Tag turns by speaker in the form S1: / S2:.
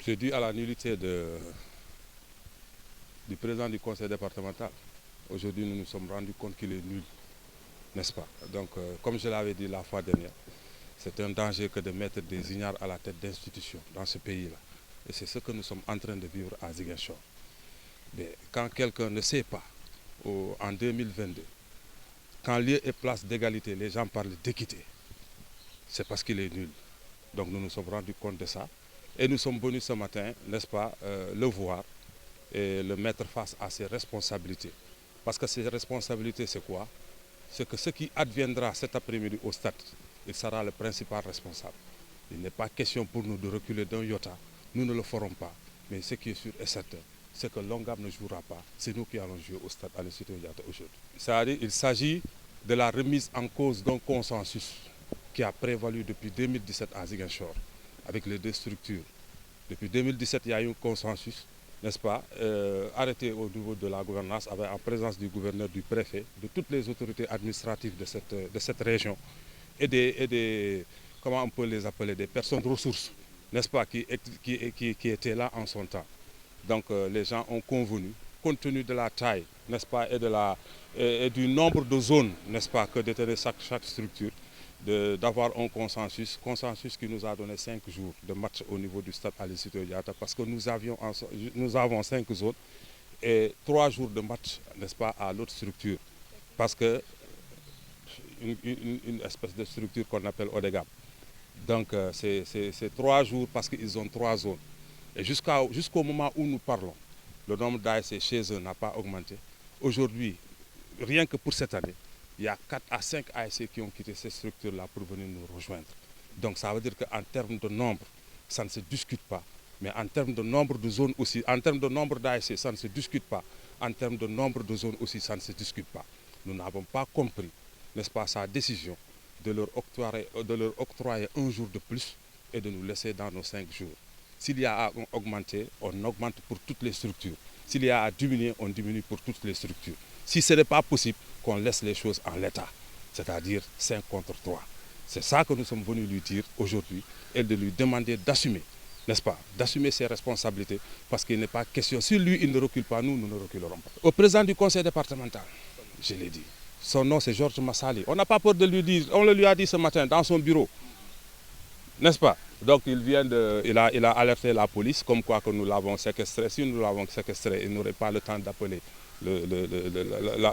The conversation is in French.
S1: C'est dû à la nullité du président du conseil départemental. Aujourd'hui, nous nous sommes rendus compte qu'il est nul, n'est-ce pas? Donc, comme je l'avais dit la fois dernière, c'est un danger que de mettre des ignares à la tête d'institutions dans ce pays-là. Et c'est ce que nous sommes en train de vivre à Ziguinchor. Mais quand quelqu'un ne sait pas, en 2022, quand lieu et place d'égalité, les gens parlent d'équité, c'est parce qu'il est nul. Donc nous nous sommes rendus compte de ça. Et nous sommes venus ce matin, n'est-ce pas, le voir et le mettre face à ses responsabilités. Parce que ses responsabilités, c'est quoi? C'est que ce qui adviendra cet après-midi au stade, il sera le principal responsable. Il n'est pas question pour nous de reculer d'un iota. Nous ne le ferons pas. Mais ce qui est sûr et certain, c'est que Longam ne jouera pas. C'est nous qui allons jouer au stade Aline Sitoé Diatta aujourd'hui. Il s'agit de la remise en cause d'un consensus qui a prévalu depuis 2017 à Ziguinchor, avec les deux structures. Depuis 2017, il y a eu un consensus, n'est-ce pas, arrêté au niveau de la gouvernance, en présence du gouverneur, du préfet, de toutes les autorités administratives de cette région et des, comment on peut les appeler, des personnes ressources, n'est-ce pas, qui étaient là en son temps. Donc les gens ont convenu, compte tenu de la taille, n'est-ce pas, et du nombre de zones, n'est-ce pas, que détenait chaque structure, d'avoir un consensus qui nous a donné 5 jours de match au niveau du stade Aline Sitoé Diatta, parce que nous avons 5 zones et 3 jours de match, n'est-ce pas, à l'autre structure, parce que une espèce de structure qu'on appelle ODEGAP. Donc c'est 3 jours parce qu'ils ont 3 zones. Et jusqu'au moment où nous parlons, le nombre d'ASC chez eux n'a pas augmenté. Aujourd'hui, rien que pour cette année, il y a 4 à 5 ASC qui ont quitté ces structures-là pour venir nous rejoindre. Donc ça veut dire qu'en termes de nombre, ça ne se discute pas. Mais en termes de nombre de zones aussi, en termes de nombre d'ASC, ça ne se discute pas. En termes de nombre de zones aussi, ça ne se discute pas. Nous n'avons pas compris, n'est-ce pas, sa décision de leur octroyer un jour de plus et de nous laisser dans nos 5 jours. S'il y a à augmenter, on augmente pour toutes les structures. S'il y a à diminuer, on diminue pour toutes les structures. Si ce n'est pas possible, qu'on laisse les choses en l'état, c'est-à-dire 5 contre 3. C'est ça que nous sommes venus lui dire aujourd'hui et de lui demander d'assumer, n'est-ce pas, d'assumer ses responsabilités parce qu'il n'est pas question, si lui il ne recule pas, nous ne reculerons pas. Au président du conseil départemental, je l'ai dit, son nom c'est Georges Massali. On n'a pas peur de lui dire, on le lui a dit ce matin dans son bureau, n'est-ce pas? Donc il a alerté la police comme quoi que nous l'avons séquestré. Si nous l'avons séquestré, il n'aurait pas le temps d'appeler